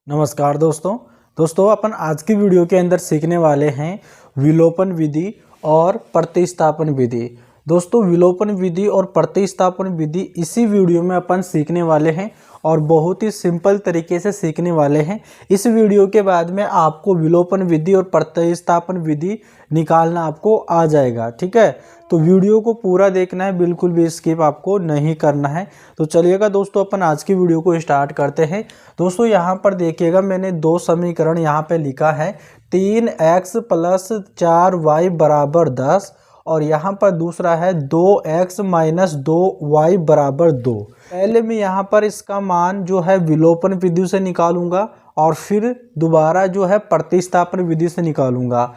नमस्कार दोस्तों अपन आज की वीडियो के अंदर सीखने वाले हैं विलोपन विधि और प्रतिस्थापन विधि। दोस्तों विलोपन विधि और प्रतिस्थापन विधि इसी वीडियो में अपन सीखने वाले हैं और बहुत ही सिंपल तरीके से सीखने वाले हैं। इस वीडियो के बाद में आपको विलोपन विधि और प्रतिस्थापन विधि निकालना आपको आ जाएगा, ठीक है। तो वीडियो को पूरा देखना है, बिल्कुल भी स्किप आपको नहीं करना है। तो चलिएगा दोस्तों अपन आज की वीडियो को स्टार्ट करते हैं। दोस्तों यहाँ पर देखिएगा मैंने दो समीकरण यहाँ पे लिखा है 3x + 4y = 10 और यहाँ पर दूसरा है 2x - 2y = 2। पहले मैं यहाँ पर इसका मान जो है विलोपन विधि से निकालूंगा और फिर दोबारा जो है प्रतिस्थापन विधि से निकालूंगा।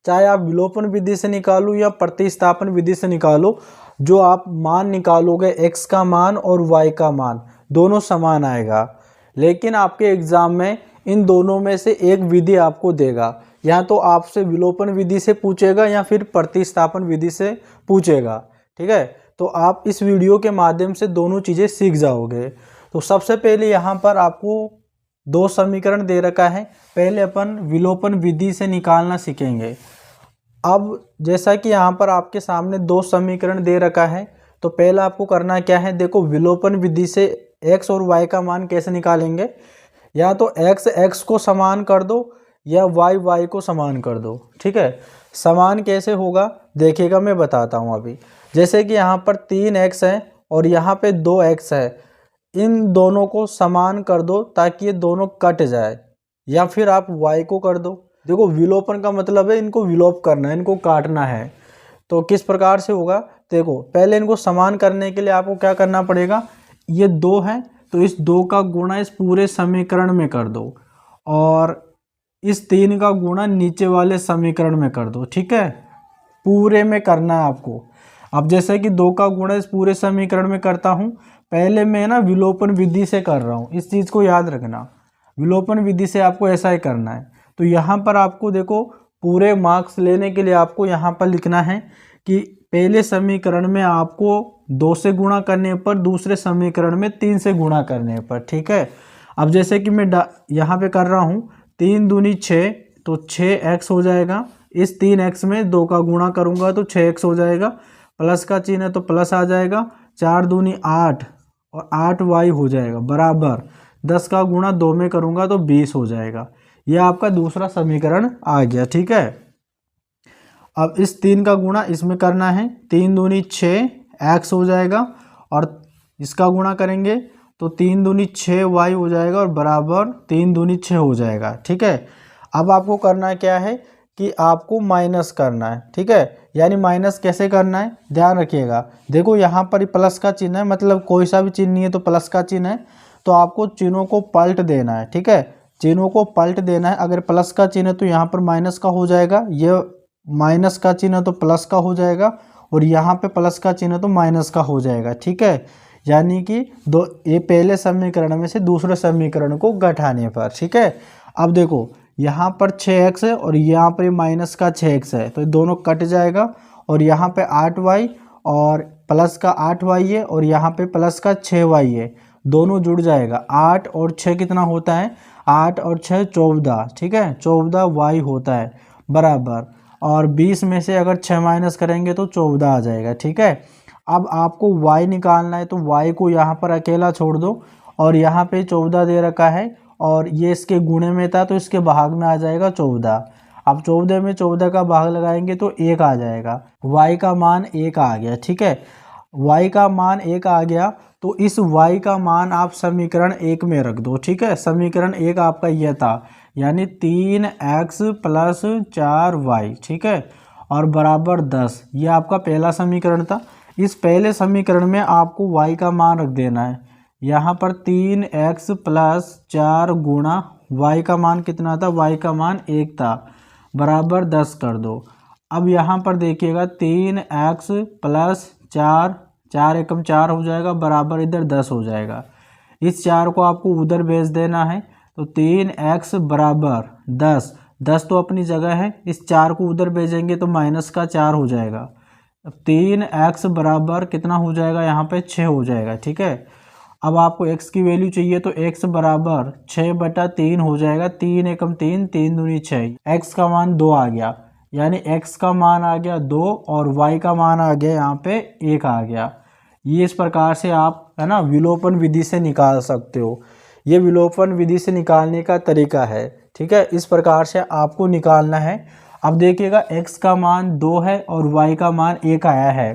चाहे आप विलोपन विधि से निकालो या प्रतिस्थापन विधि से निकालो, जो आप मान निकालोगे x का मान और y का मान दोनों समान आएगा। लेकिन आपके एग्जाम में इन दोनों में से एक विधि आपको देगा, या तो आपसे विलोपन विधि से पूछेगा या फिर प्रतिस्थापन विधि से पूछेगा, ठीक है। तो आप इस वीडियो के माध्यम से दोनों चीज़ें सीख जाओगे। तो सबसे पहले यहाँ पर आपको दो समीकरण दे रखा है, पहले अपन विलोपन विधि से निकालना सीखेंगे। अब जैसा कि यहाँ पर आपके सामने दो समीकरण दे रखा है, तो पहला आपको करना क्या है, देखो विलोपन विधि से x और y का मान कैसे निकालेंगे। या तो x को समान कर दो या y को समान कर दो, ठीक है। समान कैसे होगा देखिएगा, मैं बताता हूँ अभी। जैसे कि यहाँ पर 3x है और यहाँ पे 2x है, इन दोनों को समान कर दो ताकि ये दोनों कट जाए, या फिर आप y को कर दो। देखो विलोपन का मतलब है इनको विलोप करना है, इनको काटना है। तो किस प्रकार से होगा, देखो पहले इनको समान करने के लिए आपको क्या करना पड़ेगा, ये 2 है तो इस 2 का गुणा इस पूरे समीकरण में कर दो और इस 3 का गुणा नीचे वाले समीकरण में कर दो, ठीक है। पूरे में करना है आपको। अब जैसे कि 2 का गुणा इस पूरे समीकरण में करता हूँ, पहले मैं ना विलोपन विधि से कर रहा हूँ, इस चीज़ को याद रखना। विलोपन विधि से आपको ऐसा ही करना है। तो यहाँ पर आपको देखो पूरे मार्क्स लेने के लिए आपको यहाँ पर लिखना है कि पहले समीकरण में आपको 2 से गुणा करने पर, दूसरे समीकरण में 3 से गुणा करने पर, ठीक है। अब जैसे कि मैं यहाँ पे कर रहा हूँ 3 दूनी 6, तो 6x हो जाएगा। इस 3x में 2 का गुणा करूँगा तो 6x हो जाएगा, प्लस का चिन्ह है तो प्लस आ जाएगा। 4 दूनी 8 और 8y हो जाएगा बराबर 10 का गुणा 2 में करूँगा तो 20 हो जाएगा। यह आपका दूसरा समीकरण आ गया, ठीक है। अब इस 3 का गुणा इसमें करना है, 3 दूनी 6x हो जाएगा और इसका गुणा करेंगे तो 3 दूनी 6y हो जाएगा और बराबर 3 दूनी 6 हो जाएगा, ठीक है। अब आपको करना क्या है कि आपको माइनस करना है, ठीक है। यानी माइनस कैसे करना है ध्यान रखिएगा। देखो यहाँ पर प्लस का चिन्ह है, मतलब कोई सा भी चिन्ह नहीं है तो प्लस का चिन्ह है, तो आपको चिन्हों को पलट देना है, ठीक है। चिन्हों को पलट देना है। अगर प्लस का चिन्ह है तो यहाँ पर माइनस का हो जाएगा, ये माइनस का चिन्ह तो प्लस का हो जाएगा और यहाँ पे प्लस का चिन्ह तो माइनस का हो जाएगा, ठीक है। यानी कि ये पहले समीकरण में से दूसरे समीकरण को घटाने पर, ठीक है। अब देखो यहाँ पर 6x है और यहाँ पर माइनस का 6x है, तो दोनों कट जाएगा और यहाँ पे 8y और प्लस का 8y है और यहाँ पे प्लस का 6y है, दोनों जुड़ जाएगा। 8 और 6 कितना होता है, 8 और 6 14, ठीक है। 14y होता है बराबर, और 20 में से अगर 6 माइनस करेंगे तो 14 आ जाएगा, ठीक है। अब आपको y निकालना है तो y को यहाँ पर अकेला छोड़ दो और यहाँ पे 14 दे रखा है और ये इसके गुणे में था तो इसके भाग में आ जाएगा 14। अब 14 में 14 का भाग लगाएंगे तो 1 आ जाएगा, y का मान 1 आ गया, ठीक है। y का मान 1 आ गया तो इस y का मान आप समीकरण 1 में रख दो, ठीक है। समीकरण 1 आपका यह था, यानी 3x + 4y, ठीक है, और बराबर 10। ये आपका पहला समीकरण था। इस पहले समीकरण में आपको y का मान रख देना है। यहाँ पर 3x + 4 गुणा y का मान कितना था, y का मान 1 था, बराबर 10 कर दो। अब यहाँ पर देखिएगा 3x + 4, 4 एकम 4 हो जाएगा बराबर इधर 10 हो जाएगा। इस 4 को आपको उधर भेज देना है, तो 3x बराबर 10, 10 तो अपनी जगह है, इस 4 को उधर भेजेंगे तो माइनस का 4 हो जाएगा। अब 3x बराबर कितना हो जाएगा, यहाँ पे 6 हो जाएगा, ठीक है। अब आपको x की वैल्यू चाहिए तो x बराबर 6/3 हो जाएगा। 3 एकम 3, 3 दूनी 6। x का मान 2 आ गया, यानी x का मान आ गया 2 और y का मान आ गया यहाँ पे 1 आ गया। ये इस प्रकार से आप है ना विलोपन विधि से निकाल सकते हो। ये विलोपन विधि से निकालने का तरीका है, ठीक है। इस प्रकार से आपको निकालना है। अब देखिएगा x का मान 2 है और y का मान 1 आया है।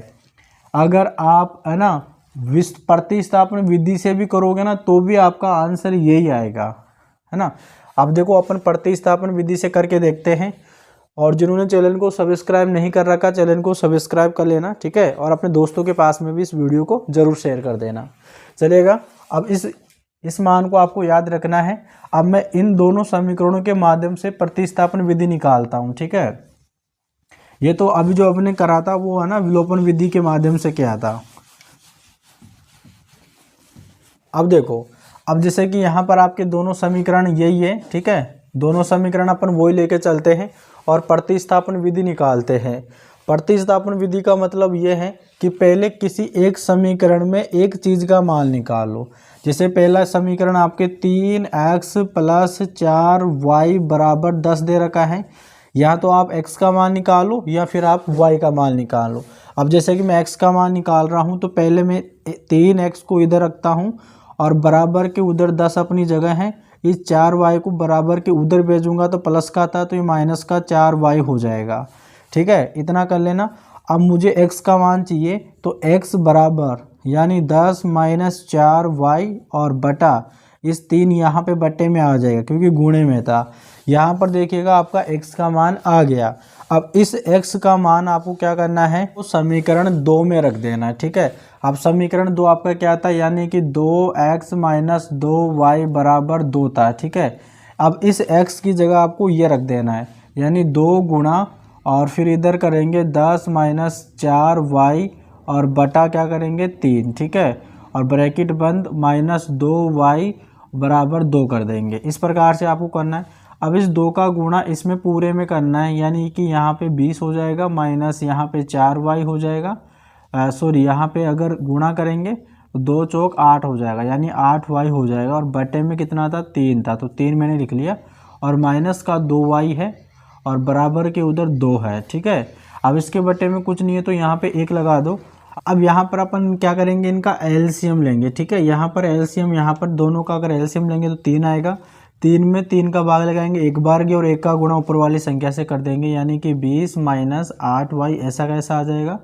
अगर आप है ना प्रतिस्थापन विधि से भी करोगे ना तो भी आपका आंसर यही आएगा, है ना। अब देखो अपन प्रतिस्थापन विधि से करके देखते हैं। और जिन्होंने चैनल को सब्सक्राइब नहीं कर रखा, चैनल को सब्सक्राइब कर लेना, ठीक है। और अपने दोस्तों के पास में भी इस वीडियो को जरूर शेयर कर देना, चलेगा। अब इस मान को आपको याद रखना है। अब मैं इन दोनों समीकरणों के माध्यम से प्रतिस्थापन विधि निकालता हूँ, ठीक है। ये तो अभी जो आपने करा था वो है ना विलोपन विधि के माध्यम से किया था। अब देखो, अब जैसे कि यहाँ पर आपके दोनों समीकरण यही है, ठीक है। दोनों समीकरण अपन वही लेके चलते हैं और प्रतिस्थापन विधि निकालते हैं। प्रतिस्थापन विधि का मतलब ये है कि पहले किसी एक समीकरण में एक चीज़ का मान निकालो। जैसे पहला समीकरण आपके 3x + 4y बराबर 10 दे रखा है। या तो आप x का मान निकालो या फिर आप y का मान निकालो। अब जैसे कि मैं x का मान निकाल रहा हूँ तो पहले मैं 3x को इधर रखता हूँ और बराबर के उधर 10 अपनी जगह है। इस 4y को बराबर के उधर भेजूंगा तो प्लस का था तो ये माइनस का 4y हो जाएगा, ठीक है। इतना कर लेना। अब मुझे x का मान चाहिए तो x बराबर यानी 10 - 4y और बटा इस 3 यहाँ पे बट्टे में आ जाएगा क्योंकि गुणे में था। यहाँ पर देखिएगा आपका x का मान आ गया। अब इस x का मान आपको क्या करना है, वो समीकरण 2 में रख देना है, ठीक है। अब समीकरण 2 आपका क्या था, यानी कि 2x - 2y बराबर 2 था, ठीक है। अब इस x की जगह आपको ये रख देना है, यानी 2 गुणा और फिर इधर करेंगे 10 - 4y और बटा क्या करेंगे 3, ठीक है। और ब्रैकेट बंद -2y बराबर 2 कर देंगे। इस प्रकार से आपको करना है। अब इस 2 का गुणा इसमें पूरे में करना है, यानी कि यहाँ पे 20 हो जाएगा माइनस यहाँ पे 4y हो जाएगा। सॉरी, यहाँ पे अगर गुणा करेंगे तो 2 चौक 8 हो जाएगा, यानी 8y हो जाएगा। और बटे में कितना था, 3 था, तो 3 मैंने लिख लिया। और माइनस का 2y है और बराबर के उधर 2 है, ठीक है। अब इसके बटे में कुछ नहीं है तो यहाँ पे 1 लगा दो। अब यहाँ पर अपन क्या करेंगे, इनका एलसीएम लेंगे, ठीक है। यहाँ पर एलसीएम, यहाँ पर दोनों का अगर एलसीएम लेंगे तो 3 आएगा। 3 में 3 का भाग लगाएंगे एक बार के और 1 का गुणा ऊपर वाली संख्या से कर देंगे, यानी कि 20 - 8y ऐसा कैसा आ जाएगा।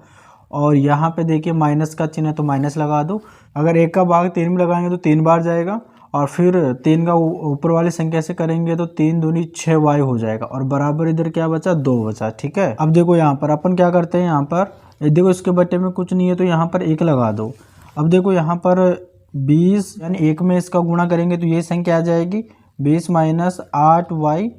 और यहाँ पे देखिए माइनस का चिन्ह है तो माइनस लगा दो। अगर 1 का भाग 3 में लगाएंगे तो 3 बार जाएगा और फिर 3 का ऊपर वाली संख्या से करेंगे तो 3 दूनी 6y हो जाएगा। और बराबर इधर क्या बचा, 2 बचा, ठीक है। अब देखो यहाँ पर अपन क्या करते हैं, यहाँ पर देखो इसके बटे में कुछ नहीं है तो यहाँ पर 1 लगा दो। अब देखो यहाँ पर 20 यानी 1 में इसका गुणा करेंगे तो ये संख्या आ जाएगी 20 - 8y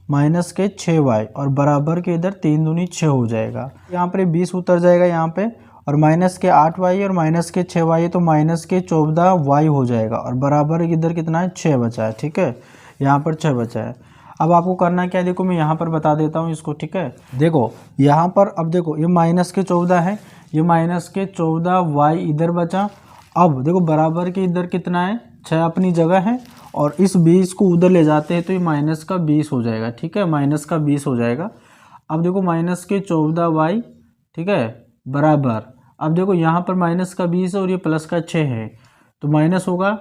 माइनस के 6y और बराबर के इधर 3 दूनी 6 हो जाएगा। यहाँ पर 20 उतर जाएगा यहाँ पे और माइनस के 8y और माइनस के 6y तो माइनस के 14y हो जाएगा। और बराबर इधर कितना है, 6 बचा है, ठीक है। यहाँ पर 6 बचा है। अब आपको करना क्या है, देखो मैं यहाँ पर बता देता हूँ इसको, ठीक है। देखो यहाँ पर अब देखो ये माइनस के 14 है, ये माइनस के 14y इधर बचा। अब देखो बराबर के इधर कितना है, 6 अपनी जगह है और इस 20 को उधर ले जाते हैं तो ये माइनस का 20 हो जाएगा, ठीक है। माइनस का 20 हो जाएगा। अब देखो माइनस के 14y, ठीक है, बराबर। अब देखो यहाँ पर माइनस का 20 है और ये प्लस का 6 है तो माइनस होगा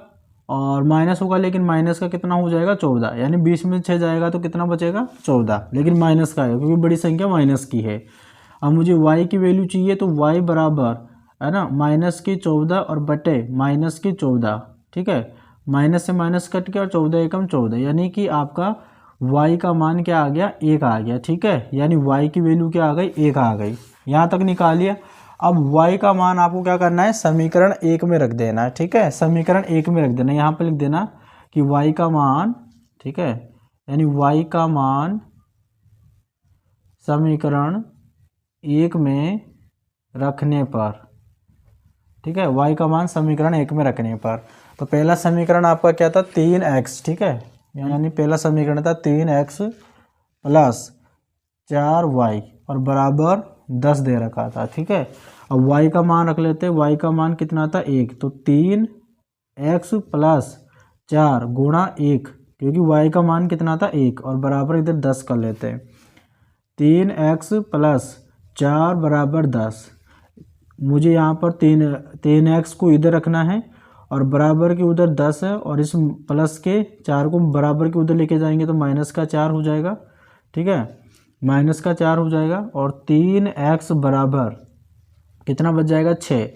और माइनस होगा, लेकिन माइनस का कितना हो जाएगा, 14, यानी 20 में 6 जाएगा तो कितना बचेगा, 14, लेकिन माइनस का है क्योंकि बड़ी संख्या माइनस की है। अब मुझे y की वैल्यू चाहिए तो y बराबर है ना माइनस के 14 और बटे माइनस के 14, ठीक है। माइनस से माइनस कट गया और 14 एकम 14, यानी कि आपका y का मान क्या आ गया, 1 आ गया, ठीक है। यानी y की वैल्यू क्या आ गई, 1 आ गई। यहाँ तक निकालिए। अब y का मान आपको क्या करना है, समीकरण 1 में रख देना है, ठीक है। समीकरण 1 में रख देना, यहाँ पे लिख देना कि y का मान, ठीक है, यानी y का मान समीकरण 1 में रखने पर, ठीक है, y का मान समीकरण 1 में रखने पर। तो पहला समीकरण आपका क्या था, 3x, ठीक है। यानी पहला समीकरण था 3x + 4y और बराबर 10 दे रखा था, ठीक है। अब y का मान रख लेते हैं, y का मान कितना था, 1, तो 3 एक्स प्लस 4 गुणा 1, क्योंकि y का मान कितना था 1 और बराबर इधर 10 कर लेते हैं। 3x प्लस 4 बराबर 10। मुझे यहाँ पर 3x को इधर रखना है और बराबर के उधर 10 है, और इस प्लस के 4 को बराबर के उधर लेके जाएंगे तो माइनस का 4 हो जाएगा। ठीक है, माइनस का 4 हो जाएगा और 3x बराबर कितना बच जाएगा 6।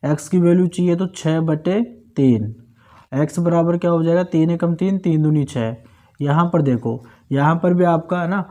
x की वैल्यू चाहिए तो 6/3। x बराबर क्या हो जाएगा 3 एकम 3, 3 दूनी 6। यहाँ पर देखो, यहाँ पर भी आपका है ना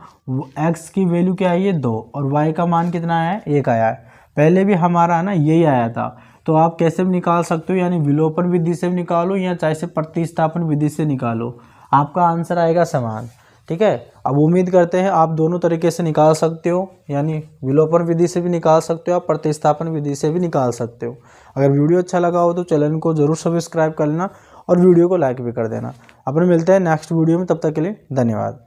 x की वैल्यू क्या आई है 2 और y का मान कितना आया है 1 आया है। पहले भी हमारा है ना यही आया था, तो आप कैसे भी निकाल सकते हो, यानी विलोपन विधि से भी निकालो या चाहे से प्रतिस्थापन विधि से निकालो, आपका आंसर आएगा समान। ठीक है, अब उम्मीद करते हैं आप दोनों तरीके से निकाल सकते हो, यानी विलोपन विधि से भी निकाल सकते हो, आप प्रतिस्थापन विधि से भी निकाल सकते हो। अगर वीडियो अच्छा लगा हो तो चैनल को जरूर सब्सक्राइब कर लेना और वीडियो को लाइक भी कर देना। अपन मिलते हैं नेक्स्ट वीडियो में, तब तक के लिए धन्यवाद।